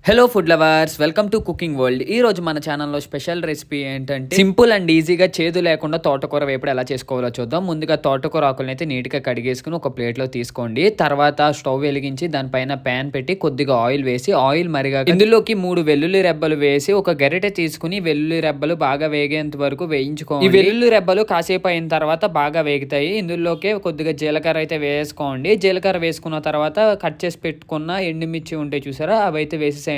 Hello food lovers, welcome to cooking world. ఈ రోజు మన ఛానల్లో స్పెషల్ రెసిపీ ఏంటంటే సింపుల్ అండ్ ఈజీగా చేదు లేకుండా తోటకూర వేపుడు ఎలా చేసుకోవాలో చూద్దాం. ముందుగా తోటకూర ఆకులను అయితే నీట్గా కడిగేసుకుని ఒక ప్లేట్లో తీసుకోండి. తర్వాత స్టవ్ వెలిగించి దానిపైన ప్యాన్ పెట్టి కొద్దిగా ఆయిల్ వేసి ఆయిల్ మరిగాక ఇందులోకి 3 వెల్లుల్లి రెబ్బలు వేసి ఒక గరిటె తీసుకుని వెల్లుల్లి రెబ్బలు బాగా వేగేంత వరకు వేయించుకోండి. ఈ వెల్లుల్లి రెబ్బలు కాసేపు అయిన తర్వాత బాగా వేగుతాయి. ఇందులోకి కొద్దిగా జీలకర్ర అయితే వేసుకోండి. జీలకర్ర వేసుకున్న తర్వాత కట్ చేసి పెట్టుకున్న ఎండుమిర్చి ఉంటే చూసారా, అవి అయితే వేసేసేయండి.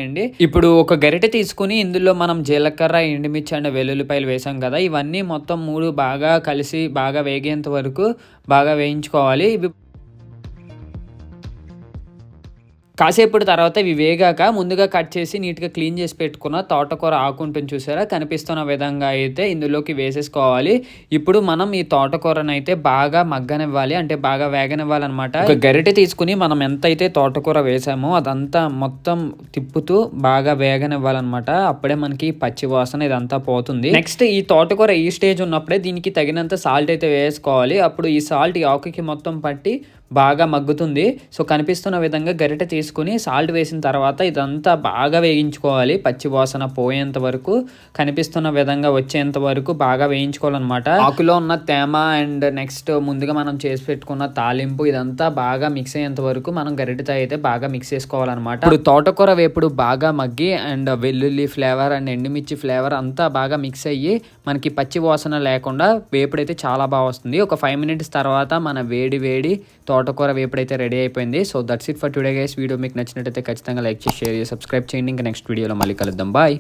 ఇప్పుడు ఒక గరిటె తీసుకుని ఇందులో మనం జీలకర్ర, ఎండుమిర్చి అండ్ వెల్లుల్లిపాయలు వేసాం కదా, ఇవన్నీ మొత్తం 3 బాగా కలిసి బాగా వేగేంత వరకు బాగా వేయించుకోవాలి. కాసేపటి తర్వాత ఇవి వేగాక ముందుగా కట్ చేసి నీట్గా క్లీన్ చేసి పెట్టుకున్న తోటకూర ఆకు ఉంటుంది చూసారా, కనిపిస్తున్న విధంగా అయితే ఇందులోకి వేసేసుకోవాలి. ఇప్పుడు మనం ఈ తోటకూరను అయితే బాగా మగ్గనివ్వాలి, అంటే బాగా వేగనివ్వాలన్నమాట. ఒక గరిటె తీసుకుని మనం ఎంత అయితే తోటకూర వేసామో అదంతా మొత్తం తిప్పుతూ బాగా వేగనివ్వాలన్నమాట. అప్పుడే మనకి పచ్చి వాసన ఇదంతా పోతుంది. నెక్స్ట్ ఈ తోటకూర ఈ స్టేజ్ ఉన్నప్పుడే దీనికి తగినంత సాల్ట్ అయితే వేసుకోవాలి. అప్పుడు ఈ సాల్ట్ ఈ ఆకుకి మొత్తం పట్టి బాగా మగ్గుతుంది. సో కనిపిస్తున్న విధంగా గరిటె తీసుకుని సాల్ట్ వేసిన తర్వాత ఇదంతా బాగా వేయించుకోవాలి. పచ్చి వాసన పోయేంత వరకు, కనిపిస్తున్న విధంగా వచ్చేంత వరకు బాగా వేయించుకోవాలన్నమాట. ఆకులో ఉన్న తేమ అండ్ నెక్స్ట్ ముందుగా మనం చేసి పెట్టుకున్న తాలింపు ఇదంతా బాగా మిక్స్ అయ్యేంత వరకు మనం గరిటెతో అయితే బాగా మిక్స్ చేసుకోవాలన్నమాట. ఇప్పుడు తోటకూర వేపుడు బాగా మగ్గి అండ్ వెల్లుల్లి ఫ్లేవర్ అండ్ ఎండుమిర్చి ఫ్లేవర్ అంతా బాగా మిక్స్ అయ్యి మనకి పచ్చి వాసన లేకుండా వేపుడు అయితే చాలా బాగా వస్తుంది. ఒక 5 minutes తర్వాత మన వేడి తోటకూర వేపుడైతే రెడీ అయిపోయింది. So that's it for today guys. Video మీకు నచ్చినట్టయితే ఖచ్చితంగా లైక్ చేసి షేర్ చేసి సబ్స్క్రైబ్ చేయండి. ఇంకా నెక్స్ట్ వీడియోలో మళ్ళీ కలుద్దాం. బాయ్.